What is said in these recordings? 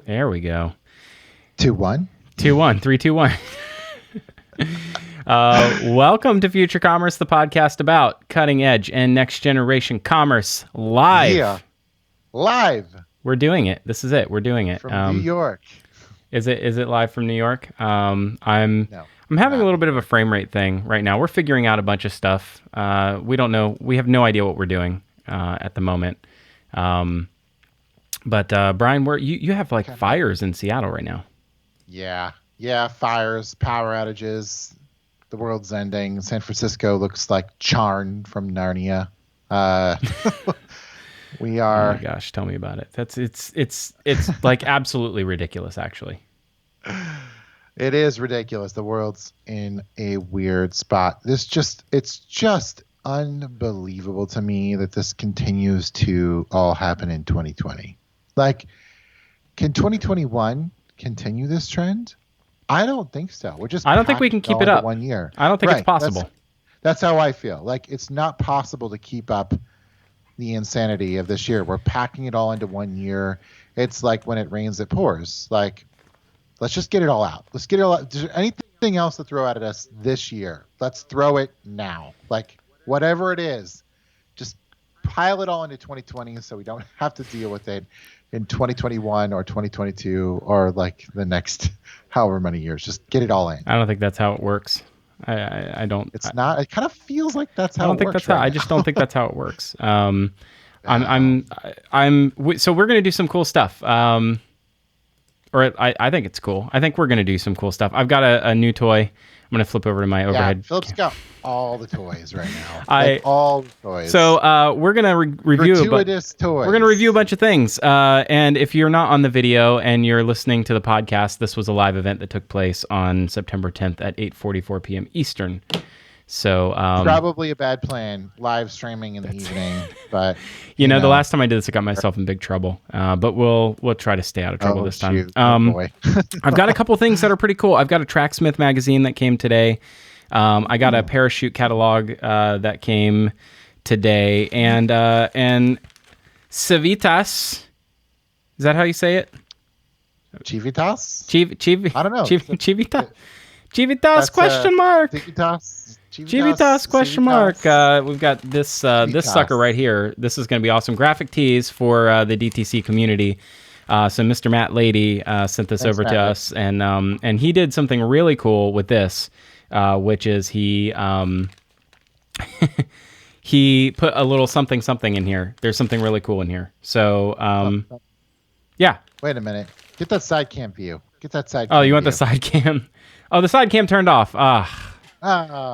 There we go. 2-1. 2-1. 3-2-1. Welcome to Future Commerce, the podcast about cutting edge and next generation commerce live. Yeah, live. We're doing it. This is it. We're doing it from New York. Is it live from New York? I'm having a little bit of a frame rate thing right now. We're figuring out a bunch of stuff. We don't know. We have no idea what we're doing at the moment. But Brian, you have like fires in Seattle right now. Yeah, fires, power outages. The world's ending. San Francisco looks like Charn from Narnia. We are. Oh my gosh, tell me about it. It's like absolutely ridiculous, actually. It is ridiculous. The world's in a weird spot. It's just unbelievable to me that this continues to all happen in 2020. Like, can 2021 continue this trend? I don't think so. I don't think we can keep it up 1 year. I don't think it's possible. That's how I feel. Like, it's not possible to keep up the insanity of this year. We're packing it all into 1 year. It's like when it rains, it pours. Like, let's just get it all out. Let's get it all out. Is there anything else to throw at us this year? Let's throw it now. Like, whatever it is, just pile it all into 2020 so we don't have to deal with it in 2021 or 2022 or like the next however many years. Just get it all in. I don't think that's how it works. I don't. It's not. It kind of feels like that's how. I just don't think that's how it works. So we're gonna do some cool stuff. I think it's cool. I think we're gonna do some cool stuff. I've got a new toy. I'm gonna flip over to my overhead. Philip's got all the toys right now. All the toys. So we're gonna review gratuitous toys. We're gonna review a bunch of things. And if you're not on the video and you're listening to the podcast, this was a live event that took place on September 10th at 8:44 p.m. Eastern. So probably a bad plan, live streaming in the evening. But you know, the last time I did this, I got myself in big trouble. But we'll try to stay out of trouble this time. Boy. I've got a couple things that are pretty cool. I've got a Tracksmith magazine that came today. I got a parachute catalog that came today, and Civitas. Is that how you say it? Civitas? I don't know. Civitas? Civitas? That's, question mark. Civitas question mark. We've got this sucker right here. This is going to be awesome. Graphic tees for the DTC community. So Mr. Matt Lady sent this over to us, and he did something really cool with this, which is he he put a little something in here. There's something really cool in here. So yeah. Wait a minute. Get that side cam view. Get that side. Oh, you want the side cam? Oh, the side cam turned off.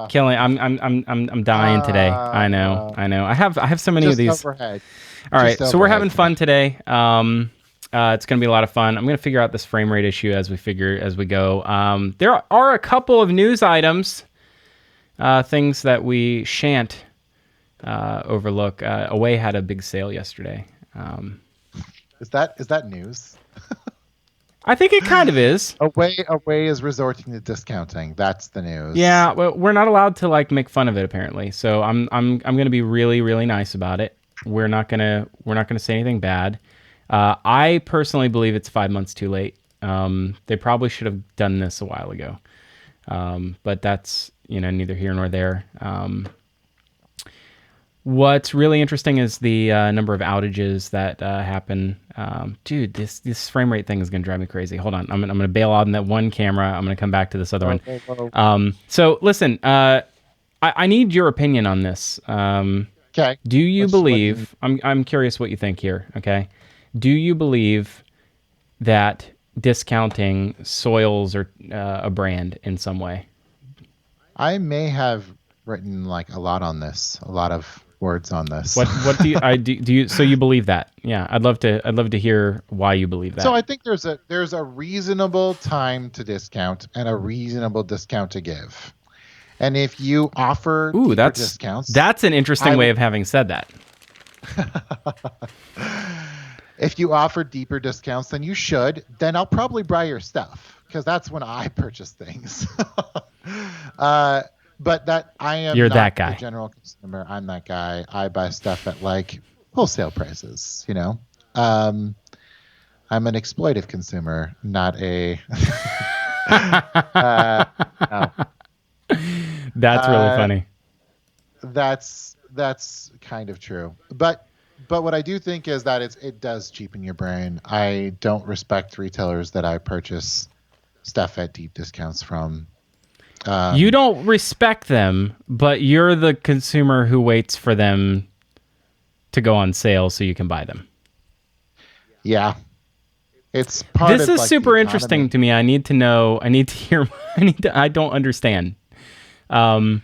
Killing. I'm dying today. I know. I have so many of these. Overhead. All right, so we're having fun today. It's going to be a lot of fun. I'm going to figure out this frame rate issue as we go. There are a couple of news items, things that we shan't overlook. Away had a big sale yesterday. Is that news? I think it kind of is. Away is resorting to discounting. That's the news. Yeah, well, we're not allowed to like make fun of it apparently. So I'm going to be really, really nice about it. We're not gonna say anything bad. I personally believe it's 5 months too late. They probably should have done this a while ago. But that's, neither here nor there. What's really interesting is the number of outages that happen. Dude, this frame rate thing is going to drive me crazy. Hold on. I'm going to bail out on that one camera. I'm going to come back to this other one. So listen, I need your opinion on this. Okay. Do you believe, I'm curious what you think here. Okay. Do you believe that discounting soils a brand in some way? I may have written like a lot on this, a lot of words on this. What do you so you believe that? Yeah, I'd love to hear why you believe that. So I think there's a reasonable time to discount and a reasonable discount to give. And if you offer discounts, that's an interesting way of having said that. If you offer deeper discounts than you should, then I'll probably buy your stuff because that's when I purchase things. But you're not that guy. The general consumer. I'm that guy. I buy stuff at like wholesale prices, I'm an exploitive consumer, not a. uh, no. That's really Uh, funny. that's kind of true, but what I do think is that it does cheapen your brand. I don't respect retailers that I purchase stuff at deep discounts from. You Um, don't respect them, but you're the consumer who waits for them to go on sale so you can buy them. yeah, it's part This of is like the super interesting economy. to me. I need to know. I need to hear. I don't understand. Um,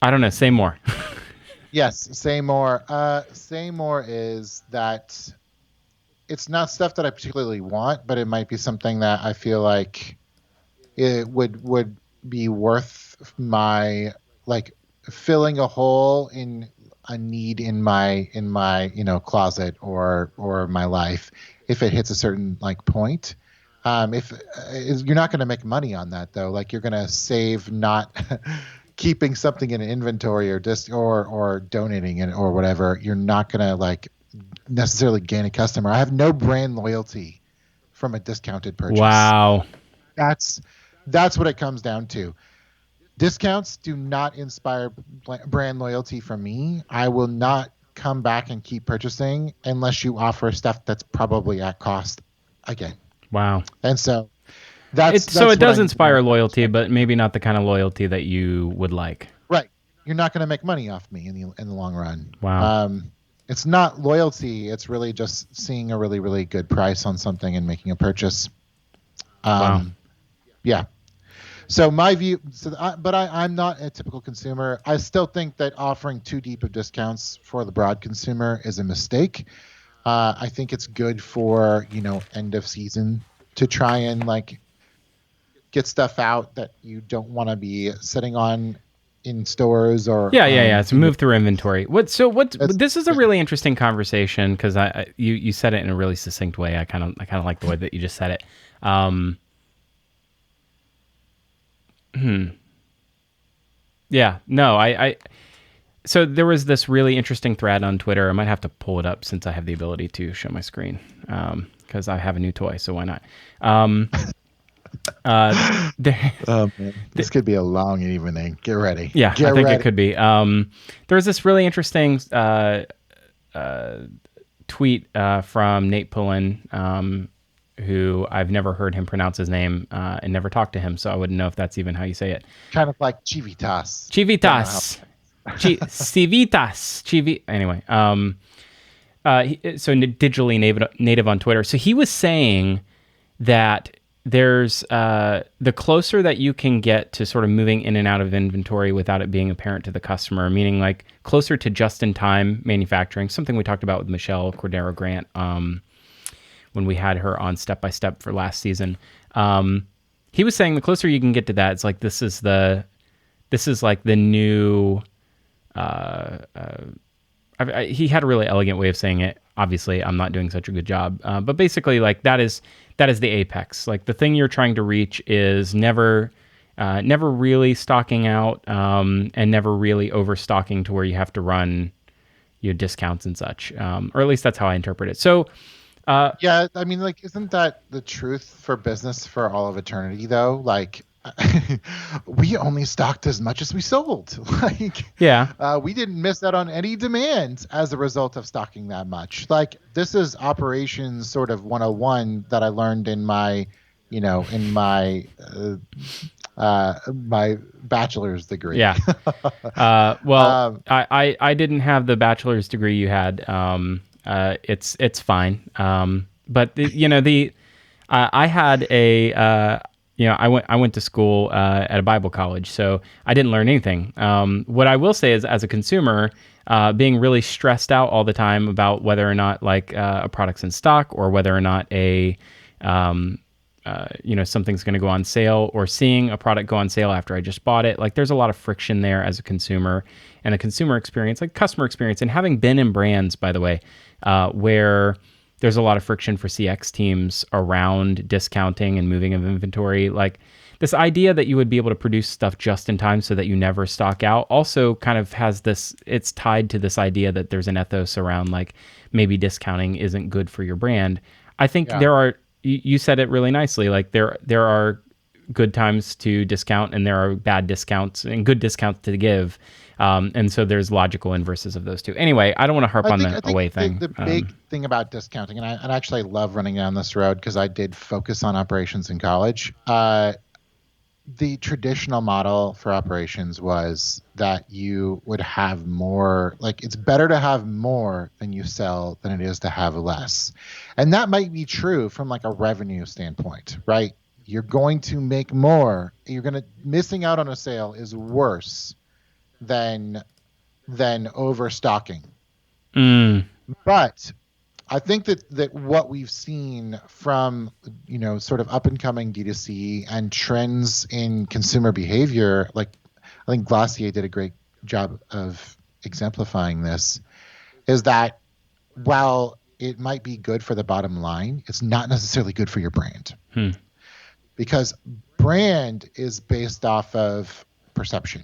I don't know. Say more. Yes, say more. Say more is that it's not stuff that I particularly want, but it might be something that I feel like it would be worth my like filling a hole in a need in my closet or my life if it hits a certain like point. If you're not going to make money on that though, like you're going to save not keeping something in inventory or just or donating it or whatever. You're not going to like necessarily gain a customer. I have no brand loyalty from a discounted purchase. Wow. That's that's what it comes down to. Discounts do not inspire brand loyalty from me. I will not come back and keep purchasing unless you offer stuff that's probably at cost again. Wow. And so So that's it what does I need to know inspire from loyalty, perspective. but maybe not the kind of loyalty that you would like. Right. You're not going to make money off me in the long run. Wow. It's not loyalty. It's really just seeing a really, really good price on something and making a purchase. Wow. Um, yeah. So my view, I'm not a typical consumer. I still think that offering too deep of discounts for the broad consumer is a mistake. I think it's good for end of season to try and like get stuff out that you don't want to be sitting on in stores or Yeah. So in your. move through inventory. What? That's, This is a yeah. really interesting conversation because you said it in a really succinct way. I kind of like the way that you just said it. Yeah. No. So there was this really interesting thread on Twitter. I might have to pull it up since I have the ability to show my screen because I have a new toy. So why not? Oh man, this could be a long evening. Get ready. Yeah, I Get think it ready. could be. There was this really interesting tweet from Nate Pullen, who I've never heard him pronounce his name and never talked to him, so I wouldn't know if that's even how you say it. Kind of like Civitas. Don't know how. Civitas. Civitas. Anyway, so digitally native on Twitter. So he was saying that there's the closer that you can get to sort of moving in and out of inventory without it being apparent to the customer, meaning like closer to just-in-time manufacturing, something we talked about with Michelle Cordero Grant when we had her on Step by Step for last season. He was saying the closer you can get to that, it's like this is like the new. He had a really elegant way of saying it. Obviously, I'm not doing such a good job, but basically, like that is the apex. Like the thing you're trying to reach is never really stocking out, and never really overstocking to where you have to run your discounts and such. Or at least that's how I interpret it. So, Yeah, I mean, like, isn't that the truth for business for all of eternity, though? Like, we only stocked as much as we sold. Like, yeah, we didn't miss out on any demand as a result of stocking that much. Like, this is operations sort of 101 that I learned in my, my bachelor's degree. yeah. Well, Um, I didn't have the bachelor's degree you had. It's fine. But I had a I went to school at a Bible college, so I didn't learn anything. What I will say is, as a consumer, being really stressed out all the time about whether or not like a product's in stock or whether or not something's going to go on sale, or seeing a product go on sale after I just bought it. Like there's a lot of friction there as a consumer, and a consumer experience, like customer experience. And having been in brands, by the way, where there's a lot of friction for CX teams around discounting and moving of inventory, like this idea that you would be able to produce stuff just in time so that you never stock out also kind of has this, it's tied to this idea that there's an ethos around like maybe discounting isn't good for your brand. I think there are, you said it really nicely, like there are good times to discount and there are bad discounts and good discounts to give. And so there's logical inverses of those two. Anyway, I don't want to harp on the away thing. The big thing about discounting, and I actually love running down this road because I did focus on operations in college. The traditional model for operations was that you would have more, like it's better to have more than you sell than it is to have less. And that might be true from like a revenue standpoint, right? You're going to make more. Missing out on a sale is worse than overstocking. But I think that what we've seen from, sort of up and coming D2C and trends in consumer behavior, like I think Glossier did a great job of exemplifying this, is that while it might be good for the bottom line, it's not necessarily good for your brand. Because brand is based off of perception.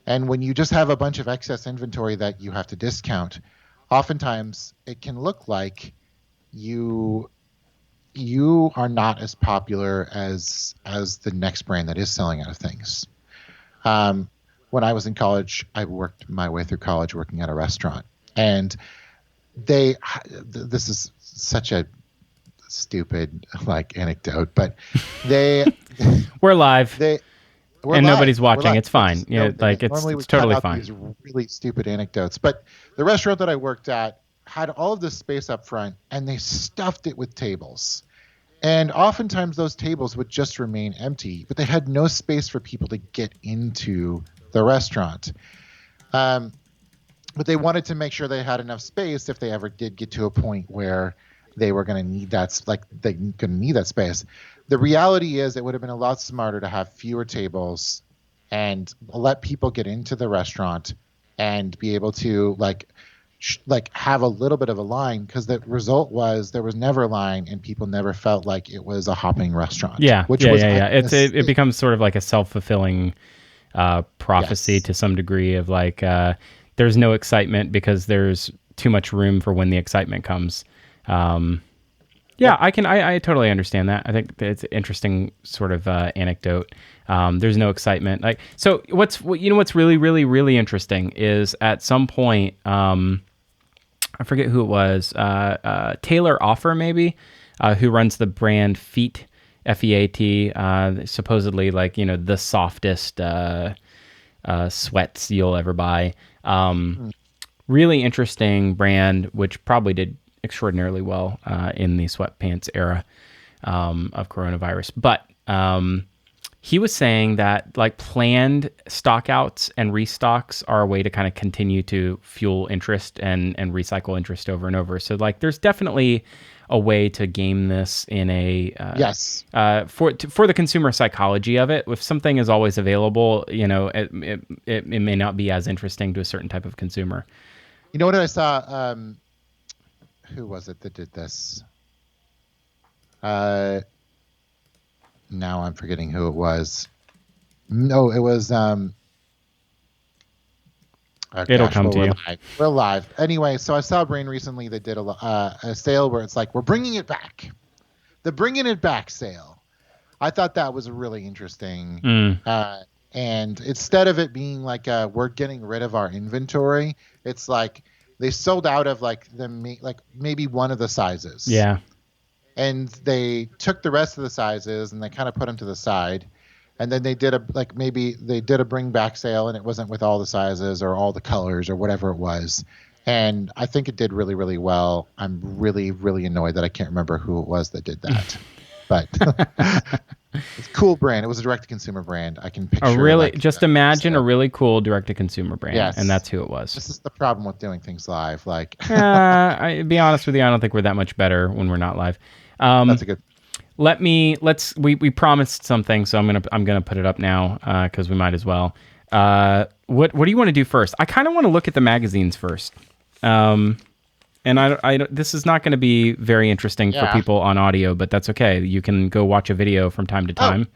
And when you just have a bunch of excess inventory that you have to discount, oftentimes it can look like you are not as popular as the next brand that is selling out of things. When I was in college, I worked my way through college working at a restaurant. And this is such a stupid like anecdote, but we're live. And live. Nobody's watching. It's fine. It's totally fine. These really stupid anecdotes. But the restaurant that I worked at had all of this space up front, and they stuffed it with tables. And oftentimes those tables would just remain empty, but they had no space for people to get into the restaurant. But they wanted to make sure they had enough space if they ever did get to a point where they were going to need that space. The reality is it would have been a lot smarter to have fewer tables and let people get into the restaurant and be able to have a little bit of a line, because the result was there was never a line and people never felt like it was a hopping restaurant. It becomes sort of like a self-fulfilling prophecy to some degree of like there's no excitement because there's too much room for when the excitement comes. I totally understand that. I think that it's an interesting sort of anecdote. There's no excitement. What's really, really, really interesting is at some point, I forget who it was, Taylor Offer maybe, who runs the brand Feet, F-E-A-T, supposedly the softest sweats you'll ever buy. Really interesting brand, which probably did extraordinarily well in the sweatpants era of coronavirus. But he was saying that planned stockouts and restocks are a way to kind of continue to fuel interest and recycle interest over and over. So there's definitely a way to game this in a for the consumer psychology of it. If something is always available, it may not be as interesting to a certain type of consumer. You know what I saw? Who was it that did this? Now I'm forgetting who it was. No, it was. It'll come to you. We're live. Anyway, so I saw a brand recently that did a sale where it's like, we're bringing it back. The bringing it back sale. I thought that was really interesting. And instead of it being like we're getting rid of our inventory, it's like they sold out of maybe one of the sizes. Yeah. And they took the rest of the sizes and they kind of put them to the side. And then they did a bring back sale, and it wasn't with all the sizes or all the colors or whatever it was. And I think it did really, really well. I'm really, really annoyed that I can't remember who it was that did that. But it's a cool brand. It was a direct-to-consumer brand. I can picture. Imagine a really cool direct-to-consumer brand, and that's who it was. This is the problem with doing things live. I'll be honest with you, I don't think we're that much better when we're not live. That's a good. We promised something, so I'm gonna put it up now because we might as well. What do you want to do first? I kind of want to look at the magazines first. And this is not going to be very interesting for people on audio, but that's okay. You can go watch a video from time to time.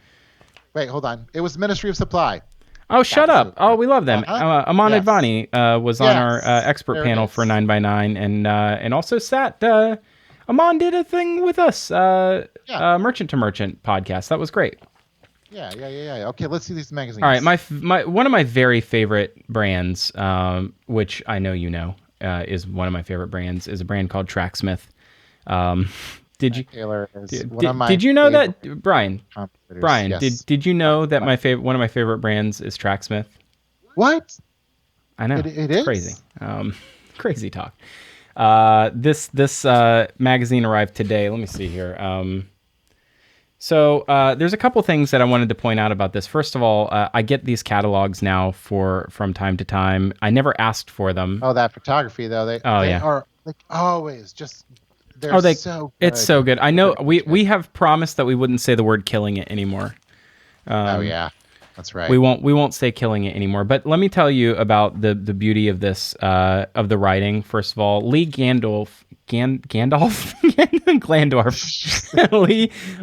Wait, hold on. It was Ministry of Supply. Oh, shut up. Oh, we love them. Aman Yes. Advani was on our expert There it panel is. for 9x9 and also sat. Aman did a thing with us, Merchant to Merchant podcast. That was great. Yeah. Okay, let's see these magazines. All right, my one of my very favorite brands, which I know you know, is one of my favorite brands, is a brand called Tracksmith. Did you Taylor is did you know that, Brian? Brian, yes. did you know that one of my favorite brands is Tracksmith? What? I know. It is crazy. Crazy talk. This magazine arrived today. Let me see here. So there's a couple things that I wanted to point out about this. First of all, I get these catalogs now from time to time. I never asked for them. Oh, that photography though. They are like always just. So good. It's so good. I know we have promised that we wouldn't say the word killing it anymore. Oh yeah, that's right. We won't say killing it anymore. But let me tell you about the beauty of this of the writing. First of all, Lee Gandalf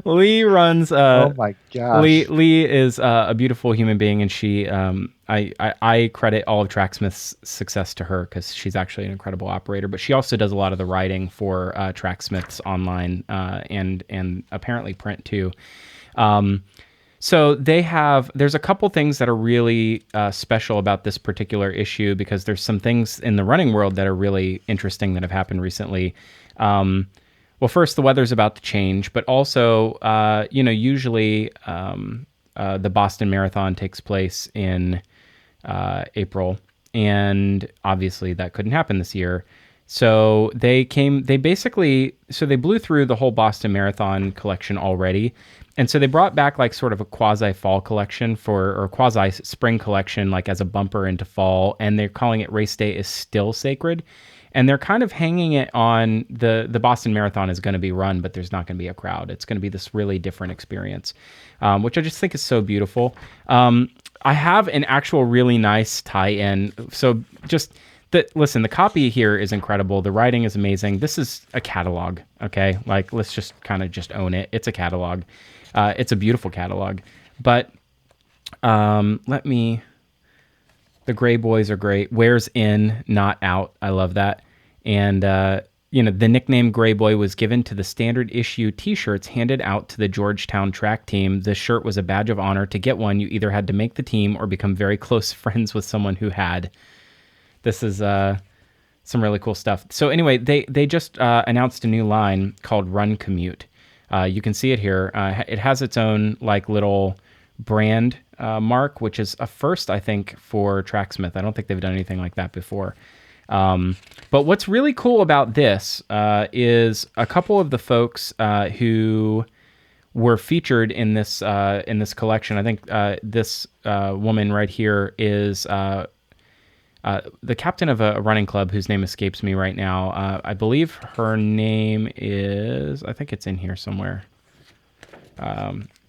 Lee runs. Oh my gosh. Lee is a beautiful human being, and she I credit all of Tracksmith's success to her because she's actually an incredible operator. But she also does a lot of the writing for Tracksmith's online and apparently print too. So there's a couple things that are really special about this particular issue because there's some things in the running world that are really interesting that have happened recently. Well, first, the weather's about to change, but also, usually the Boston Marathon takes place in April, and obviously that couldn't happen this year. So they blew through the whole Boston Marathon collection already. And so they brought back like sort of a quasi fall collection or quasi spring collection, like as a bumper into fall. And they're calling it Race Day is Still Sacred. And they're kind of hanging it on the Boston Marathon is going to be run, but there's not going to be a crowd. It's going to be this really different experience, which I just think is so beautiful. I have an actual really nice tie-in. So listen, the copy here is incredible. The writing is amazing. This is a catalog, okay? Like, let's just kind of just own it. It's a catalog. It's a beautiful catalog. But the Gray Boys are great. Wears in, not out. I love that. And, the nickname Gray Boy was given to the standard issue T-shirts handed out to the Georgetown track team. The shirt was a badge of honor. To get one, you either had to make the team or become very close friends with someone who had. This is some really cool stuff. So anyway, they just announced a new line called Run Commute. You can see it here. It has its own like little brand mark, which is a first, I think, for Tracksmith. I don't think they've done anything like that before. But what's really cool about this is a couple of the folks who were featured in this collection. I think this woman right here is the captain of a running club whose name escapes me right now. I believe her name is, I think it's in here somewhere.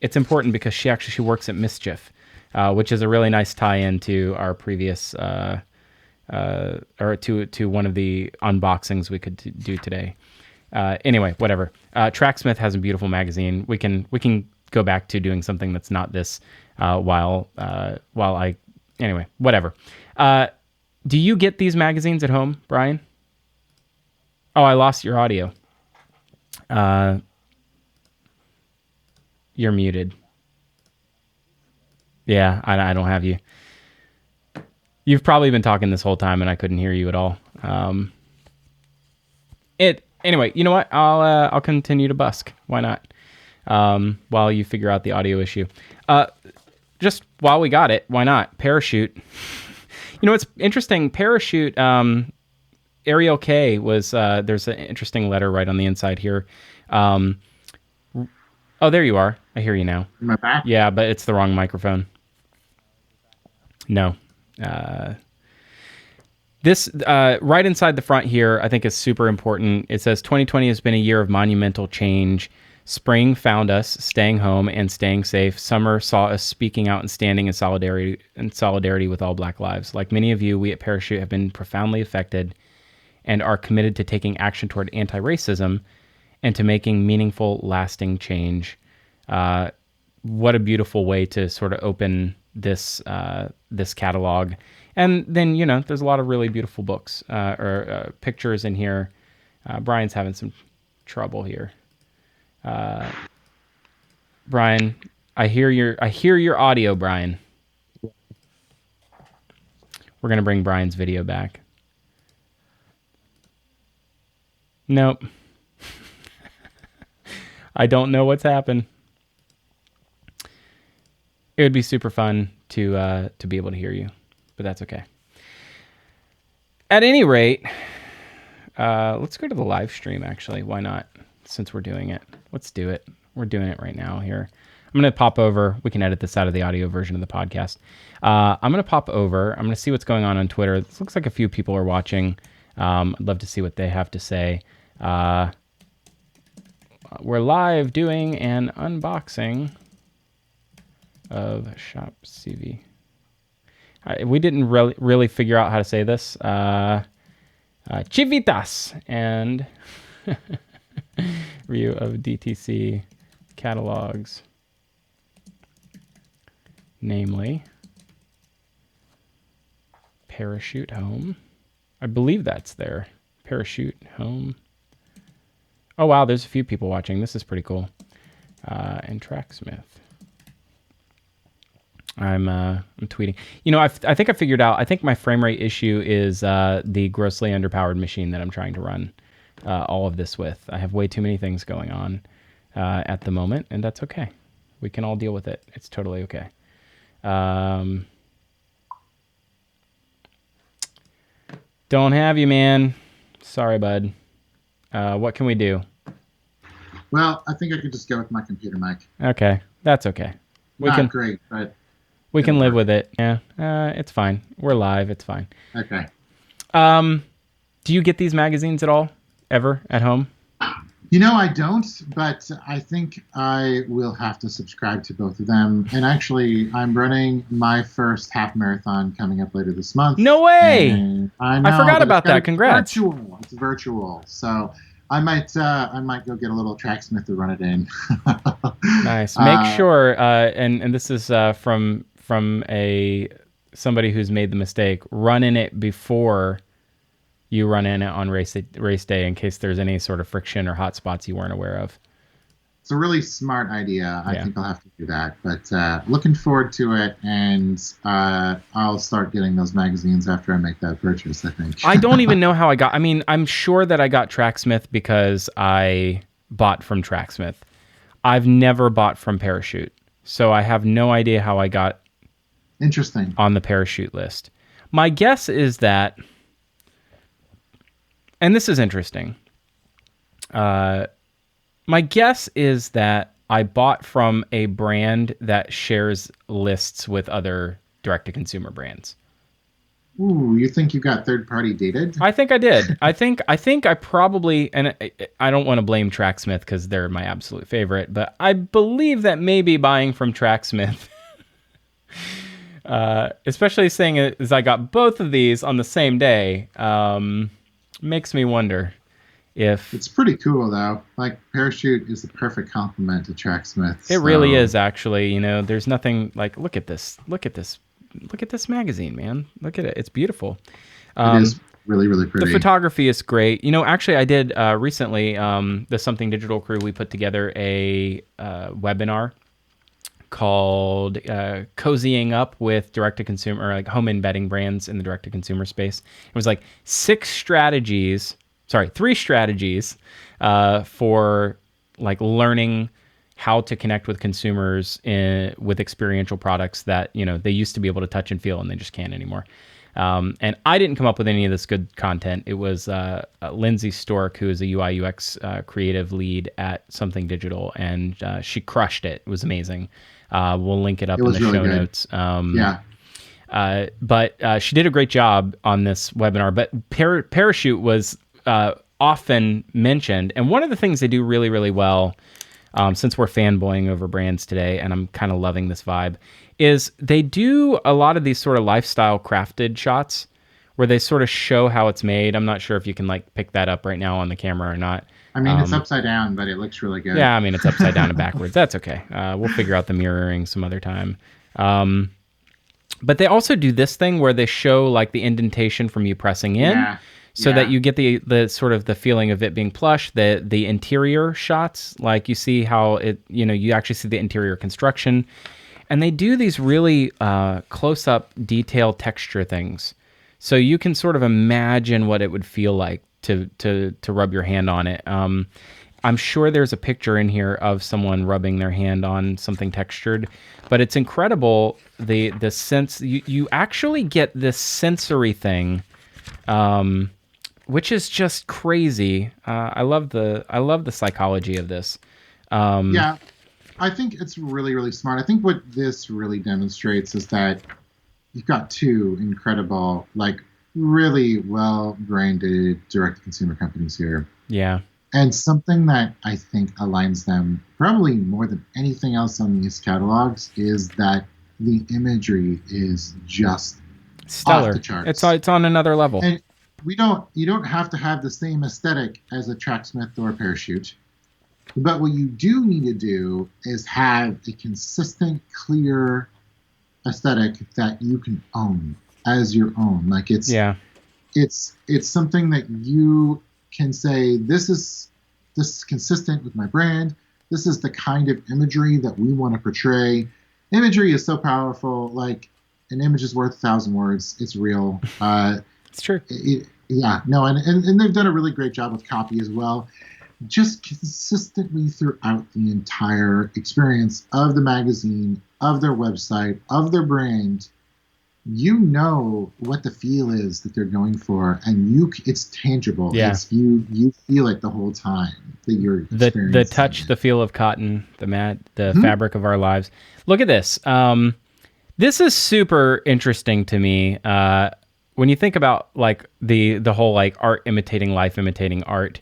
It's important because she works at MSCHF, which is a really nice tie-in to our previous, or to one of the unboxings we could do today. Anyway, whatever. Tracksmith has a beautiful magazine. We can go back to doing something that's not this anyway, whatever. Do you get these magazines at home, Brian? Oh, I lost your audio. You're muted. Yeah, I don't have you. You've probably been talking this whole time and I couldn't hear you at all. Anyway, you know what? I'll continue to busk. Why not? While you figure out the audio issue. Just while we got it, why not? Parachute. You know, it's interesting. Parachute, Ariel K was, there's an interesting letter right on the inside here. Oh, there you are. I hear you now. Am I back? Yeah, but it's the wrong microphone. No. This, right inside the front here, I think is super important. It says 2020 has been a year of monumental change. Spring found us staying home and staying safe. Summer saw us speaking out and standing in solidarity with all Black lives. Like many of you, we at Parachute have been profoundly affected and are committed to taking action toward anti-racism and to making meaningful, lasting change. what a beautiful way to sort of open this this catalog. And then, you know, there's a lot of really beautiful books or pictures in here. Brian's having some trouble here. Brian, I hear your audio, Brian. We're going to bring Brian's video back. Nope. I don't know what's happened. It would be super fun to be able to hear you, but that's okay. At any rate, let's go to the live stream, actually. Why not? Since we're doing it. Let's do it. We're doing it right now here. I'm going to pop over. We can edit this out of the audio version of the podcast. I'm going to pop over. I'm going to see what's going on Twitter. It looks like a few people are watching. I'd love to see what they have to say. We're live doing an unboxing of Shop CV. We didn't really figure out how to say this. Civitas and review of DTC Catalogs, namely Parachute Home. I believe that's there. Parachute Home. Oh wow, there's a few people watching. This is pretty cool. And Tracksmith. I'm tweeting. You know, I think I figured out. I think my frame rate issue is the grossly underpowered machine that I'm trying to run all of this with. I have way too many things going on at the moment, and that's okay. We can all deal with it. It's totally okay. Don't have you, man. Sorry, bud. What can we do? Well, I think I could just go with my computer mic. Okay, that's okay. Not great, but we can live with it. Yeah, it's fine. We're live. It's fine. Okay. Do you get these magazines at all? Ever at home? You know, I don't, but I think I will have to subscribe to both of them. And actually, I'm running my first half marathon coming up later this month. No way! I know, I forgot about that. Congrats. It's virtual. So I might go get a little Tracksmith to run it in. Nice. Make sure, and this is from somebody who's made the mistake, run in it before you run in it on race day in case there's any sort of friction or hot spots you weren't aware of. It's a really smart idea. I think I'll have to do that. But looking forward to it, and I'll start getting those magazines after I make that purchase, I think. I don't even know how I got... I mean, I'm sure that I got Tracksmith because I bought from Tracksmith. I've never bought from Parachute, so I have no idea how I got interesting on the Parachute list. My guess is that... And this is interesting. My guess is that I bought from a brand that shares lists with other direct-to-consumer brands. Ooh, you think you got third-party dated? I think I did. I think I probably, and I don't want to blame Tracksmith because they're my absolute favorite, but I believe that maybe buying from Tracksmith, especially saying as I got both of these on the same day, makes me wonder if... It's pretty cool, though. Like, Parachute is the perfect complement to Tracksmith. It really is, actually. You know, there's nothing like... Look at this magazine, man. Look at it. It's beautiful. It is really, really pretty. The photography is great. You know, actually, I did recently, the Something Digital crew, we put together a webinar called Cozying Up with direct-to-consumer, or like home embedding brands in the direct-to-consumer space. It was like 3 strategies for like learning how to connect with consumers with experiential products that, you know, they used to be able to touch and feel and they just can't anymore. And I didn't come up with any of this good content. It was Lindsay Stork, who is a UI UX creative lead at Something Digital, and she crushed it. It was amazing. We'll link it up in the show notes. But she did a great job on this webinar. But Parachute was often mentioned. And one of the things they do really, really well, since we're fanboying over brands today, and I'm kind of loving this vibe, is they do a lot of these sort of lifestyle crafted shots where they sort of show how it's made. I'm not sure if you can like pick that up right now on the camera or not. I mean, it's upside down, but it looks really good. Yeah, I mean, it's upside down and backwards. That's okay. We'll figure out the mirroring some other time. But they also do this thing where they show like the indentation from you pressing in, so that you get the sort of the feeling of it being plush. The interior shots, like you see how it, you actually see the interior construction, and they do these really close up, detailed texture things, so you can sort of imagine what it would feel like to rub your hand on it. I'm sure there's a picture in here of someone rubbing their hand on something textured, but it's incredible the sense you actually get this sensory thing, which is just crazy. I love the psychology of this. Yeah, I think it's really, really smart. I think what this really demonstrates is that you've got two incredible, like really well branded direct-to-consumer companies here. Yeah. And something that I think aligns them probably more than anything else on these catalogs is that the imagery is just stellar. Off the charts. It's on another level. And you don't have to have the same aesthetic as a Tracksmith or a Parachute. But what you do need to do is have a consistent, clear aesthetic that you can own as your own. Like it's something that you can say, this is consistent with my brand. This is the kind of imagery that we want to portray. Imagery is so powerful. Like an image is worth 1,000 words. It's real. It's true. And they've done a really great job with copy as well. Just consistently throughout the entire experience of the magazine, of their website, of their brand, you know what the feel is that they're going for, and it's tangible. Yeah. You feel it the whole time that you're experiencing the touch, the feel of cotton, the fabric of our lives. Look at this. This is super interesting to me. When you think about like the whole like art imitating life, imitating art,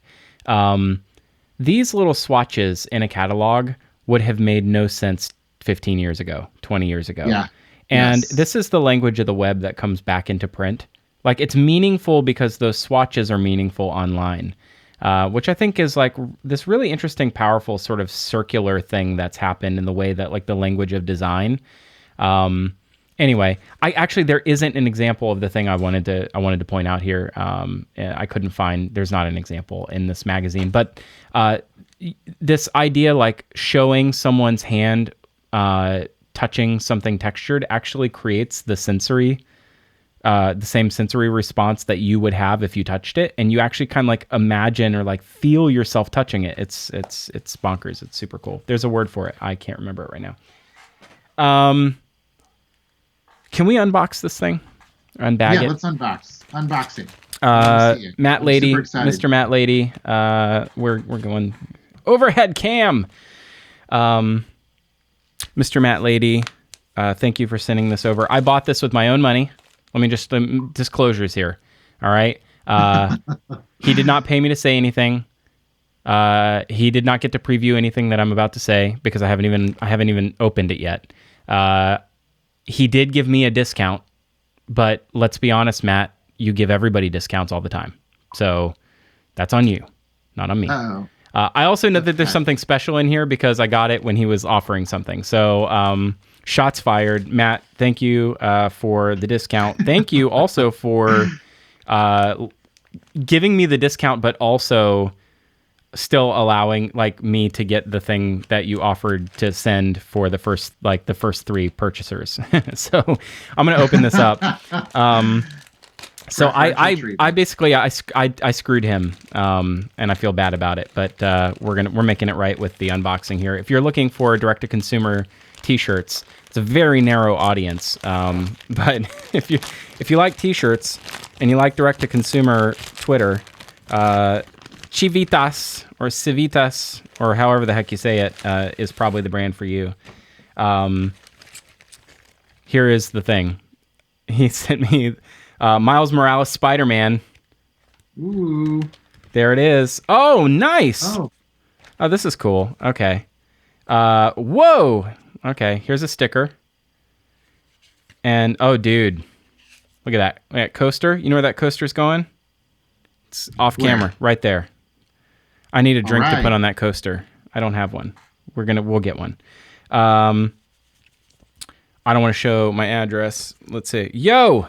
these little swatches in a catalog would have made no sense 15 years ago, 20 years ago. Yeah. And this is the language of the web that comes back into print. Like it's meaningful because those swatches are meaningful online, which I think is like this really interesting, powerful sort of circular thing that's happened in the way that like the language of design. Anyway, there isn't an example of the thing I wanted to point out here. I couldn't find. There's not an example in this magazine, but this idea like showing someone's hand touching something textured actually creates the same sensory response that you would have if you touched it, and you actually kind of like imagine or like feel yourself touching it. It's bonkers. It's super cool. There's a word for it. I can't remember it right now. Can we unbox this thing? Unbag it? Yeah, let's unbox it. Matt Lady, Mr. Matt Lady. We're going overhead cam. Mr. Matt Lady, thank you for sending this over. I bought this with my own money. Let me just disclosures here. All right. He did not pay me to say anything. He did not get to preview anything that I'm about to say because I haven't even opened it yet. He did give me a discount, but let's be honest, Matt, you give everybody discounts all the time. So that's on you, not on me. Uh-oh. I also know that there's something special in here because I got it when he was offering something. So shots fired. Matt, thank you for the discount. Thank you also for giving me the discount, but also still allowing like me to get the thing that you offered to send for the first 3 purchasers. So I'm going to open this up. So I basically screwed him, and I feel bad about it. But we're making it right with the unboxing here. If you're looking for direct-to-consumer T-shirts, it's a very narrow audience. But if you like T-shirts and you like direct-to-consumer Twitter, Civitas or Civitas or however the heck you say it is probably the brand for you. Here is the thing. He sent me. Miles Morales Spider-Man. Ooh. There it is. Oh, nice. Oh, this is cool. Okay. Whoa. Okay, here's a sticker. And, oh, dude. Look at that. Look at that coaster. You know where that coaster's going? It's off camera. Right there. I need a drink to right. put on that coaster. I don't have one. We'll get one. I don't want to show my address. Let's see. Yo,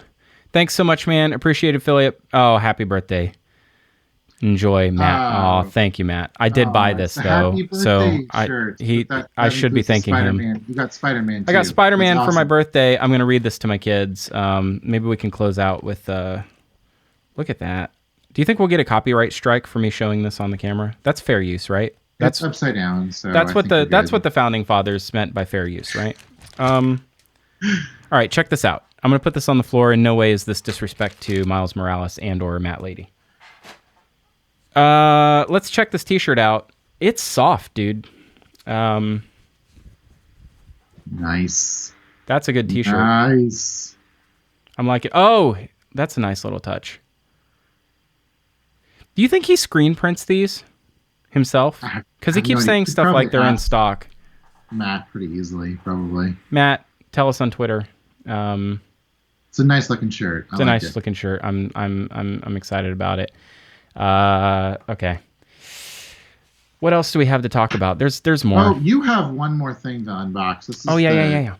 thanks so much, man. Appreciate it, Phillip. Oh, happy birthday. Enjoy, Matt. Oh, thank you, Matt. I did buy this though, happy so birthday shirt. I should be includes the thanking him. Spider-Man. You got Spider-Man. I got too. Spider-Man That's for my awesome. birthday. I'm gonna read this to my kids. Maybe we can close out with. Look at that. Do you think we'll get a copyright strike for me showing this on the camera? That's fair use, right? That's upside down. So That's I what think what the founding fathers meant by fair use, right? All right, check this out. I'm gonna put this on the floor. In no way is this disrespect to Miles Morales and or Matt Lady. Let's check this T-shirt out. It's soft, dude. Nice. That's a good T-shirt. Nice. I'm like it. Oh, that's a nice little touch. Do you think he screen prints these himself? Because he keeps saying stuff like they're in stock. Matt, pretty easily, probably. Matt, tell us on Twitter. It's a nice looking shirt. It's a nice looking shirt. I'm excited about it. Okay. What else do we have to talk about? There's more. Oh, you have one more thing to unbox. This is yeah.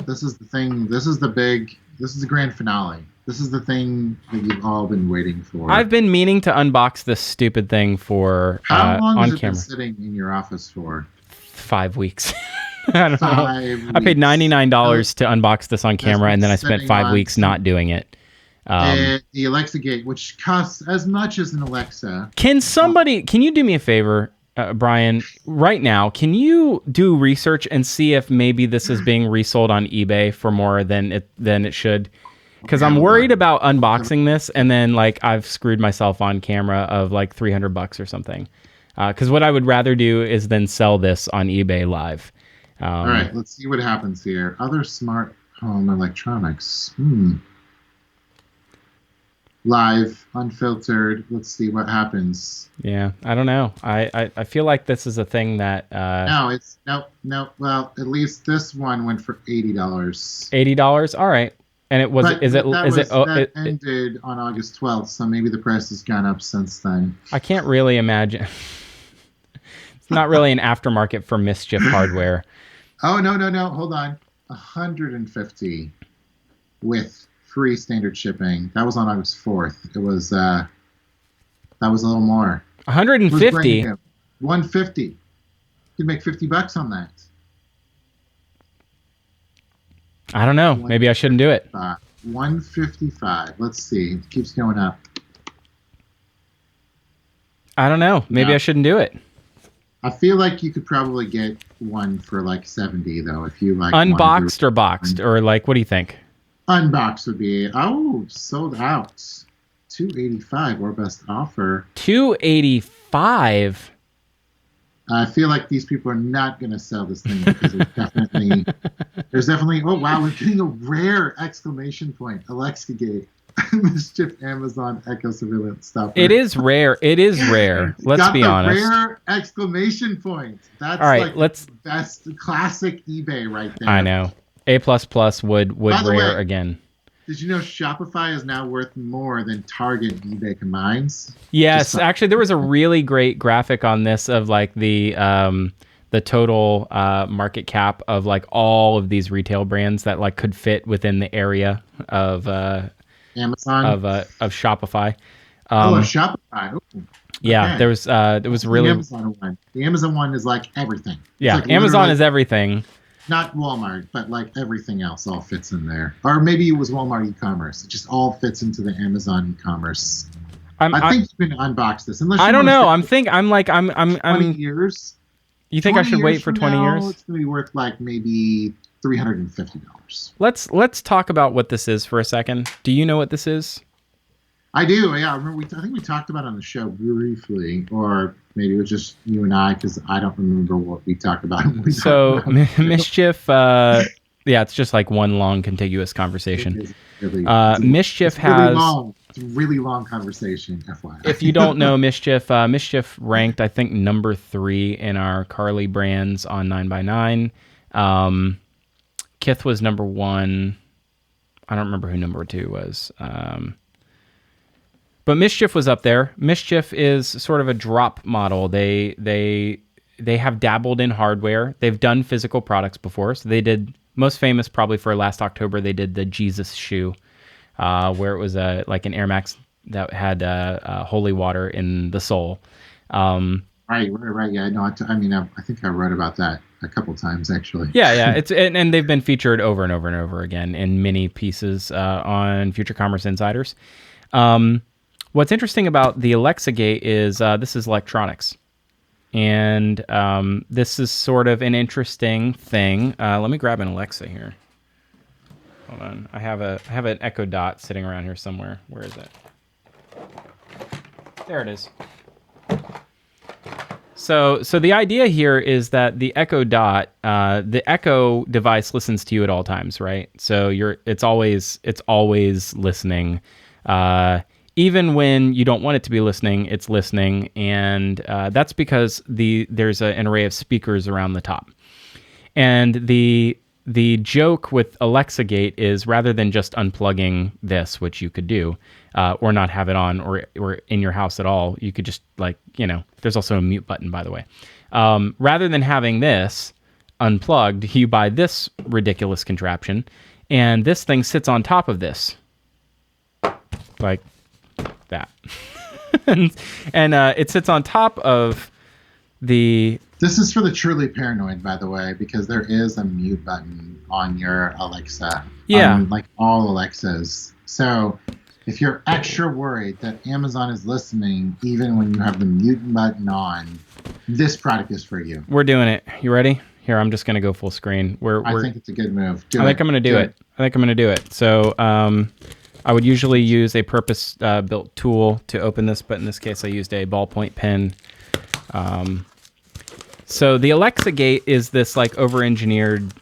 This is the thing. This is the grand finale. This is the thing that you've all been waiting for. I've been meaning to unbox this stupid thing for How long on has it camera. been sitting in your office for? 5 weeks. I don't know. I paid weeks. $99 to unbox this on camera, and then I spent 5 weeks not doing it. The Alexagate, which costs as much as an Alexa. Can you do me a favor, Brian? Right now, can you do research and see if maybe this is being resold on eBay for more than it should? Because I'm worried about unboxing this and then like I've screwed myself on camera of like $300 or something. Because what I would rather do is then sell this on eBay live. All right, let's see what happens here. Other smart home electronics. Live, unfiltered. Let's see what happens. Yeah, I don't know. I feel like this is a thing that. No. Well, at least this one went for $80. $80. All right. And it was. That ended on August 12th, so maybe the price has gone up since then. I can't really imagine. It's not really an aftermarket for MSCHF hardware. Oh no! Hold on, $150 with free standard shipping. That was on August 4th. It was that was a little more. 150. 150. You could make $50 on that. I don't know. Maybe I shouldn't do it. 155. Let's see. It keeps going up. I don't know. Maybe I shouldn't do it. I feel like you could probably get one for like 70 though, if you like. Unboxed or boxed, or like, what do you think? Unboxed would be sold out. $285 or best offer. $285. I feel like these people are not going to sell this thing because there's definitely. Oh wow, we're getting a rare exclamation point. Alexagate, MSCHF, Amazon Echo Surveillance Stopper. It is rare. Let's be honest. Rare exclamation point. That's all right. Like the best classic eBay right there. I know. A++ would rare again. Did you know Shopify is now worth more than Target and eBay combines? Yes, actually, there was a really great graphic on this of like the total market cap of like all of these retail brands that like could fit within the area of Amazon of Shopify. Shopify. Ooh. Yeah, Okay. there was really the Amazon one. The Amazon one is like everything. Yeah, like Amazon is everything. Not Walmart, but like everything else all fits in there. Or maybe it was Walmart e-commerce. It just all fits into the Amazon e-commerce. I think you can unbox this. Unless I don't know. I'm 20 years. You think I should wait for 20 years? It's going to be worth like maybe $350. Let's talk about what this is for a second. Do you know what this is? I do. Yeah, I remember. I think we talked about it on the show briefly, or maybe it was just you and I, because I don't remember what we talked about. MSCHF. Yeah, it's just like one long contiguous conversation. MSCHF has. It's a really long conversation. FYI. If you don't know MSCHF, MSCHF ranked I think number 3 in our Carly brands on 9x9. Kith was number 1. I don't remember who number 2 was. But MSCHF was up there. MSCHF is sort of a drop model. They have dabbled in hardware. They've done physical products before. So they did, most famous probably for last October, they did the Jesus shoe, where it was like an Air Max that had holy water in the sole. Right. Yeah, no, I think I wrote about that a couple times actually. Yeah. It's and they've been featured over and over and over again in many pieces on Future Commerce Insiders. What's interesting about the Alexagate is this is electronics, and this is sort of an interesting thing. Let me grab an Alexa here. Hold on, I have an Echo Dot sitting around here somewhere. Where is it? There it is. So the idea here is that the Echo Dot, the Echo device listens to you at all times, right? So it's always listening. Even when you don't want it to be listening, it's listening, and that's because there's an array of speakers around the top. And the joke with Alexagate is rather than just unplugging this, which you could do, or not have it on, or in your house at all, you could just there's also a mute button, by the way. Rather than having this unplugged, you buy this ridiculous contraption, and this thing sits on top of this, like that, and it sits on top of the. This is for the truly paranoid, by the way, because there is a mute button on your Alexa. Yeah. Like all Alexas. So if you're extra worried that Amazon is listening, even when you have the mute button on, this product is for you. We're doing it. You ready? Here, I'm just going to go full screen. I think it's a good move. I think I'm going to do it. I think I'm going to do it. So I would usually use a purpose-built tool to open this, but in this case, I used a ballpoint pen. So the Alexagate is this like over-engineered.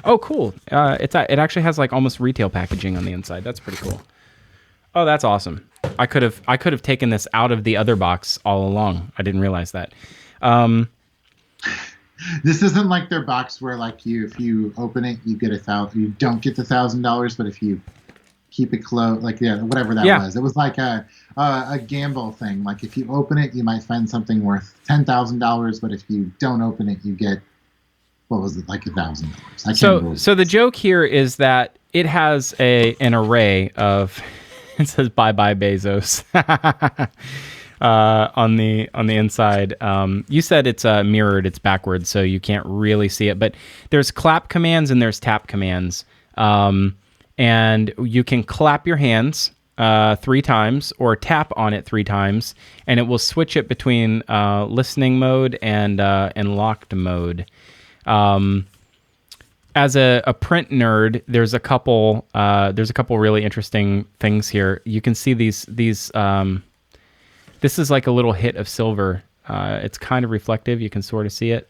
Oh, cool! It actually has like almost retail packaging on the inside. That's pretty cool. Oh, that's awesome. I could have taken this out of the other box all along. I didn't realize that. This isn't like their box where like if you open it, you get $1,000. You don't get the $1,000, but if you keep it closed, like whatever that was. It was like a gamble thing. Like if you open it, you might find something worth $10,000, but if you don't open it, you get, what was it, like $1,000. So the joke here is that it has an array of. It says "Bye Bye Bezos" on the inside. You said it's mirrored, it's backwards, so you can't really see it. But there's clap commands and there's tap commands. And you can clap your hands 3 times or tap on it 3 times, and it will switch it between listening mode and locked mode. As a print nerd, there's a couple really interesting things here. You can see these. This is like a little hit of silver. It's kind of reflective. You can sort of see it.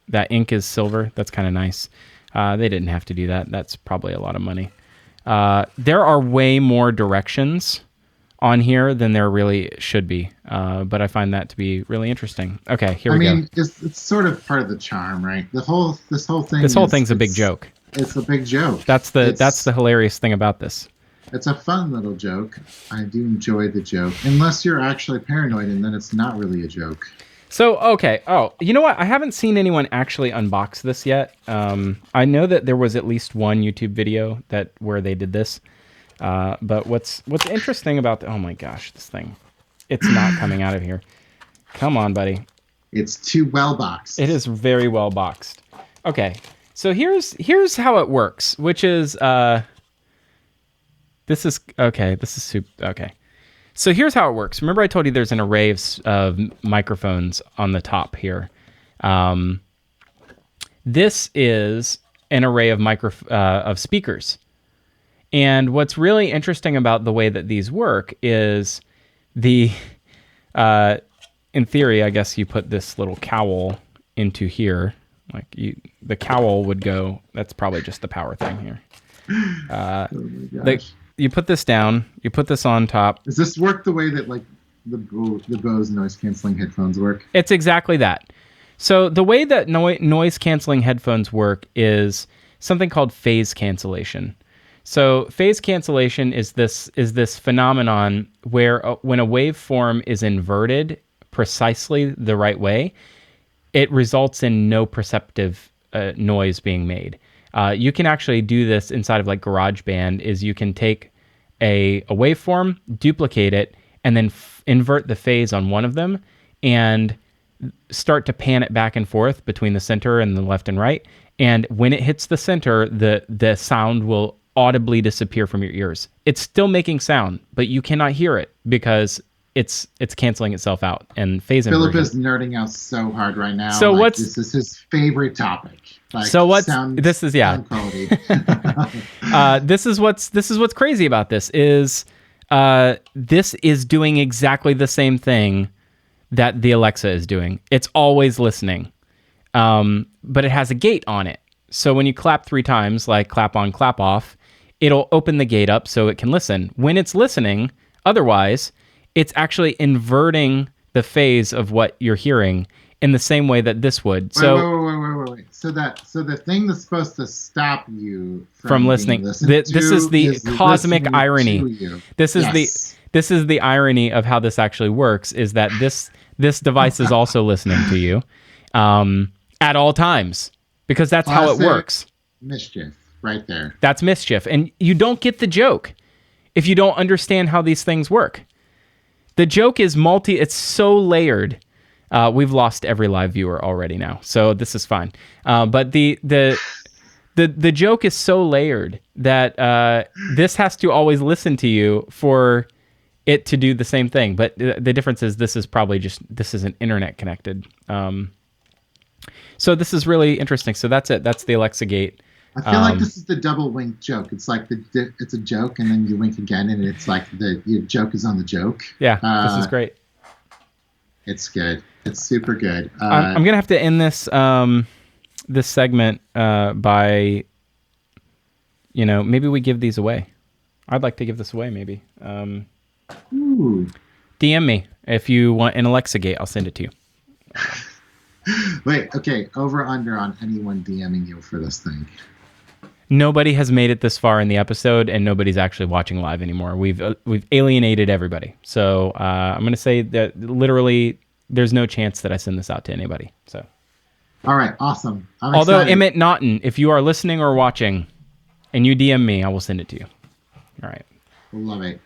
That ink is silver. That's kind of nice. They didn't have to do that. That's probably a lot of money. There are way more directions on here than there really should be, but I find that to be really interesting. Okay, here we go. It's sort of part of the charm, right? This whole thing. This whole thing's a big joke. It's a big joke. That's the hilarious thing about this. It's a fun little joke. I do enjoy the joke, unless you're actually paranoid, and then it's not really a joke. So, okay. Oh, you know what? I haven't seen anyone actually unbox this yet. I know that there was at least one YouTube video where they did this. But what's interesting about oh my gosh, this thing, it's not coming out of here. Come on, buddy. It's too well boxed. It is very well boxed. Okay. So here's how it works, which is this is super okay. So here's how it works. Remember I told you there's an array of microphones on the top here. This is an array of speakers. And what's really interesting about the way that these work is in theory, I guess you put this little cowl into here. Like the cowl would go, that's probably just the power thing here. Oh my gosh. You put this down, you put this on top. Does this work the way that like the Bose noise canceling headphones work? It's exactly that. So the way that noise canceling headphones work is something called phase cancellation. So phase cancellation is this phenomenon where when a waveform is inverted precisely the right way, it results in no perceptive noise being made. You can actually do this inside of like GarageBand. Is you can take a waveform, duplicate it, and then invert the phase on one of them, and start to pan it back and forth between the center and the left and right. And when it hits the center, the sound will audibly disappear from your ears. It's still making sound, but you cannot hear it because it's canceling itself out. And phase Phillip inversion. is nerding out so hard right now. So like, this is his favorite topic. Like, so what's sound, this is yeah. sound quality. This is what's crazy about this is this is doing exactly the same thing that the Alexa is doing. It's always listening, but it has a gate on it. So when you clap 3 times, like clap on, clap off, it'll open the gate up so it can listen. When it's listening, otherwise, it's actually inverting the phase of what you're hearing in the same way that this would. So wait. So the thing that's supposed to stop you from listening. This is the cosmic irony. This is the irony of how this actually works. Is that this device is also listening to you at all times, because that's how it works. MSCHF, right there. That's MSCHF, and you don't get the joke if you don't understand how these things work. The joke is it's so layered. We've lost every live viewer already now, so this is fine. But the joke is so layered that this has to always listen to you for it to do the same thing. But the difference is this is an internet connected. So this is really interesting. So that's it. That's the Alexagate. I feel like this is the double wink joke. It's like it's a joke, and then you wink again, and it's like your joke is on the joke. Yeah, this is great. It's good. It's super good. I'm gonna have to end this this segment by, maybe we give these away. I'd like to give this away, maybe. Ooh. DM me if you want an Alexagate. I'll send it to you. Wait. Okay. Over under on anyone DMing you for this thing. Nobody has made it this far in the episode, and nobody's actually watching live anymore. We've alienated everybody. So I'm going to say that literally there's no chance that I send this out to anybody. So, all right, awesome. Although Emmett Naughton, if you are listening or watching, and you DM me, I will send it to you. All right. Love it.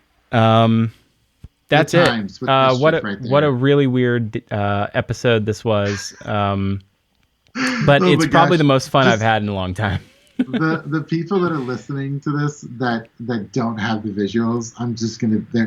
That's it. What a really weird episode this was. But it's probably the most fun I've had in a long time. the people that are listening to this that don't have the visuals,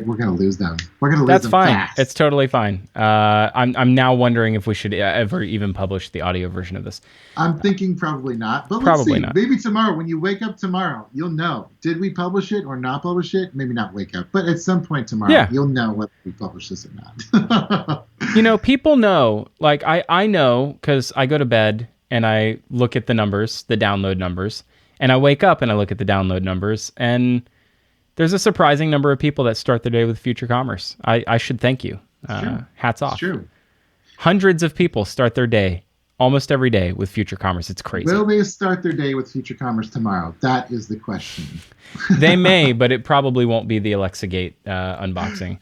we're gonna lose them. We're gonna lose them. That's fine. Fast. It's totally fine. I'm now wondering if we should ever even publish the audio version of this. I'm thinking probably not, but probably let's see. Not. Maybe tomorrow, when you wake up tomorrow, you'll know. Did we publish it or not publish it? Maybe not wake up, but at some point tomorrow, you'll know whether we publish this or not. People know. Like I know because I go to bed and I look at the numbers, the download numbers, and I wake up and I look at the download numbers, and there's a surprising number of people that start their day with Future Commerce. I should thank you. Hats off. It's true. Hundreds of people start their day almost every day with Future Commerce. It's crazy. Will they start their day with Future Commerce tomorrow? That is the question. They may, but it probably won't be the Alexagate unboxing.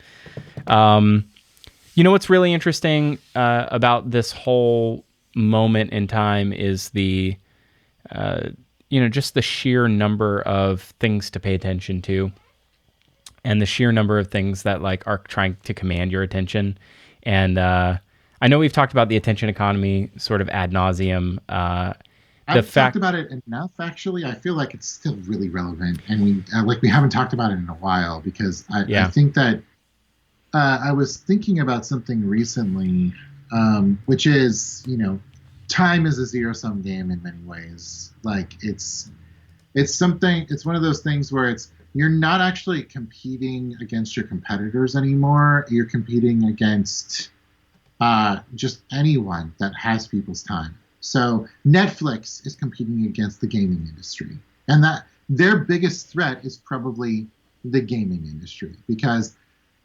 What's really interesting about this whole moment in time is the just the sheer number of things to pay attention to, and the sheer number of things that are trying to command your attention. And I know we've talked about the attention economy sort of ad nauseum. I've talked about it enough, actually. I feel like it's still really relevant, and we haven't talked about it in a while, because I think that I was thinking about something recently, which is, time is a zero-sum game in many ways. It's one of those things where you're not actually competing against your competitors anymore. You're competing against just anyone that has people's time. So Netflix is competing against the gaming industry, and that their biggest threat is probably the gaming industry, because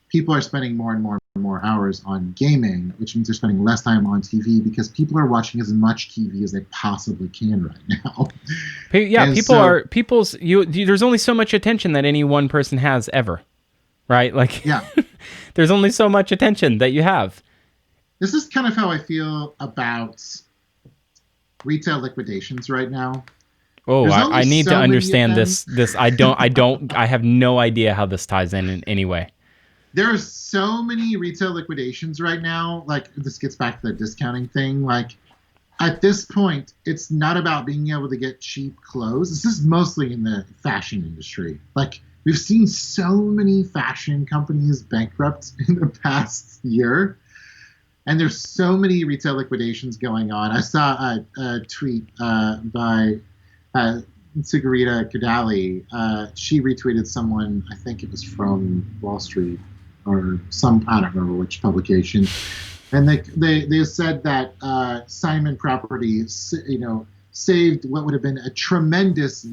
people are spending more and more more hours on gaming, which means they're spending less time on TV because people are watching as much TV as they possibly can right now. Yeah, And people so- are people's. There's only so much attention that any one person has ever, right? Like, Yeah. there's only so much attention that you have. This is kind of how I feel about retail liquidations right now. Oh, There's only I need so to many of understand them. this. I have no idea how this ties in any way. There are so many retail liquidations right now. Like, this gets back to the discounting thing. Like, at this point, it's not about being able to get cheap clothes. This is mostly in the fashion industry. Like, we've seen so many fashion companies bankrupt in the past year. And there's so many retail liquidations going on. I saw a tweet by Cigarita Cadali. She retweeted someone, I think it was from Wall Street or I don't remember which publication. And they said that Simon Property, saved what would have been a tremendous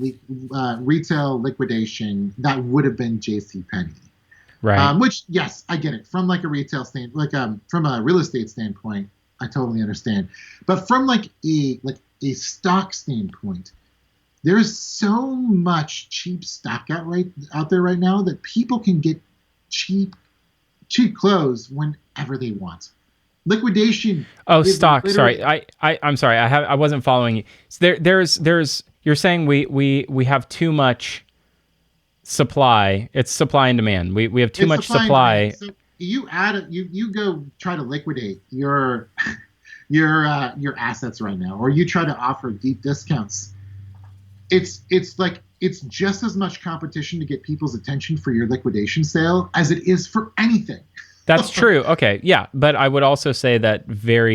retail liquidation that would have been JCPenney. Right. Which, yes, I get it. From like a retail from a real estate standpoint, I totally understand. But from like a stock standpoint, there's so much cheap stock out there right now that people can get cheap clothes whenever they want. Liquidation. Oh, stock. Sorry, I'm sorry. I wasn't following you. So there's. You're saying we have too much supply. It's supply and demand. We have too much supply. So you go try to liquidate your assets right now, or you try to offer deep discounts. It's just as much competition to get people's attention for your liquidation sale as it is for anything. That's true. Okay, yeah, but I would also say that there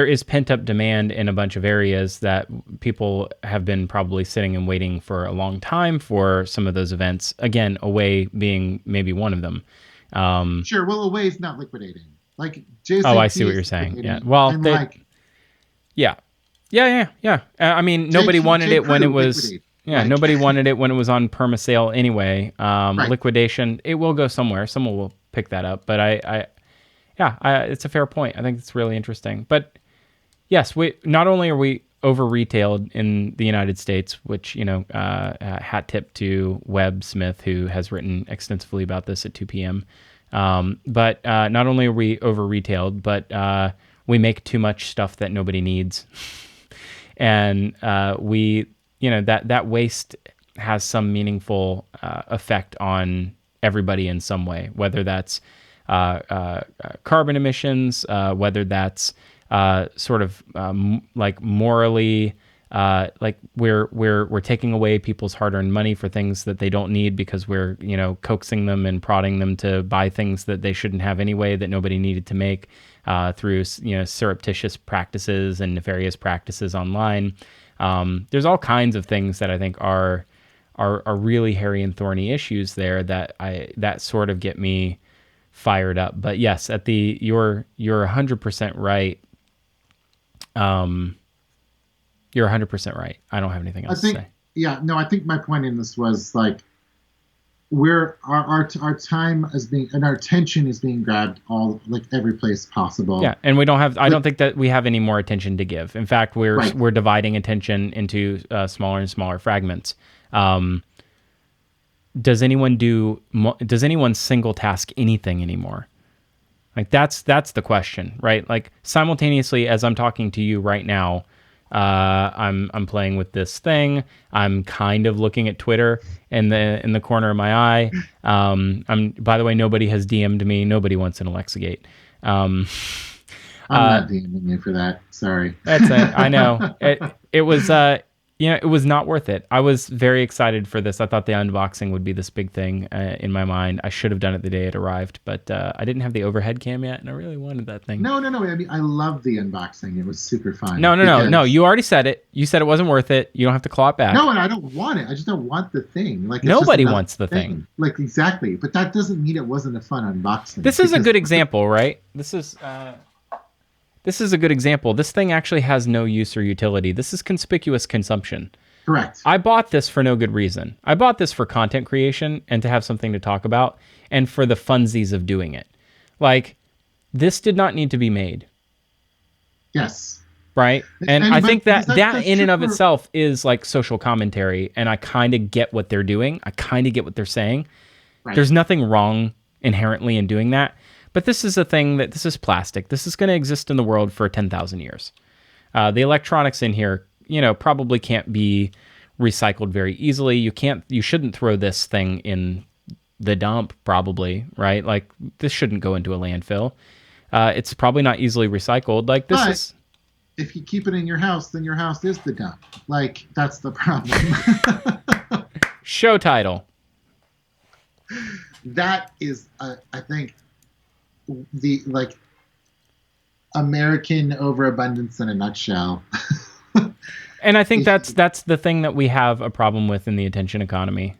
is pent-up demand in a bunch of areas that people have been probably sitting and waiting for a long time for some of those events. Again, Away being maybe one of them. Sure. Well, Away is not liquidating. Like JCP. Oh, I see what you're saying. Yeah. Well, yeah. I mean, nobody wanted it when it was. Liquidate. Yeah, Right. nobody wanted it when it was on perma sale anyway. Right. Liquidation, it will go somewhere. Someone will pick that up. But it's a fair point. I think it's really interesting. But yes, we not only are we over retailed in the United States, which hat tip to Webb Smith, who has written extensively about this at 2 p.m. But not only are we over retailed, but we make too much stuff that nobody needs, and that waste has some meaningful effect on everybody in some way, whether that's carbon emissions, whether that's sort of like morally, like we're taking away people's hard-earned money for things that they don't need because we're coaxing them and prodding them to buy things that they shouldn't have anyway, that nobody needed to make through surreptitious practices and nefarious practices online. There's all kinds of things that I think are really hairy and thorny issues there that sort of get me fired up. But yes, you're 100% right. You're 100% right. I don't have anything else to say. Yeah, no, I think my point in this was like our time is being, and our attention is being grabbed all like every place possible. Yeah, and we don't have. I don't think that we have any more attention to give. In fact, we're dividing attention into smaller and smaller fragments. Does anyone single task anything anymore? Like that's the question, right? Like simultaneously as I'm talking to you right now, I'm playing with this thing. I'm kind of looking at Twitter in the corner of my eye. By the way, nobody has DM'd me. Nobody wants an Alexagate. I'm not DMing you for that. Sorry. That's it. I know. It was it was not worth it. I was very excited for this. I thought the unboxing would be this big thing in my mind. I should have done it the day it arrived, but I didn't have the overhead cam yet, and I really wanted that thing. No. I mean, I love the unboxing. It was super fun. No. You already said it. You said it wasn't worth it. You don't have to claw it back. No, and I don't want it. I just don't want the thing. Like nobody wants the thing. Like exactly, but that doesn't mean it wasn't a fun unboxing. This is a good example, right? This is a good example. This thing actually has no use or utility. This is conspicuous consumption. Correct. I bought this for no good reason. I bought this for content creation and to have something to talk about and for the funsies of doing it. Like, this did not need to be made. Yes. Right. And I think that that's in and of true for- itself is like social commentary. And I kind of get what they're doing. I kind of get what they're saying. Right. There's nothing wrong inherently in doing that. But this is a thing that this is plastic. This is going to exist in the world for 10,000 years. The electronics in here, probably can't be recycled very easily. You shouldn't throw this thing in the dump, probably, right? Like, this shouldn't go into a landfill. It's probably not easily recycled. Like, this is... If you keep it in your house, then your house is the dump. Like, that's the problem. Show title. That is, I think, the, like, American overabundance in a nutshell. And I think that's the thing that we have a problem with in the attention economy.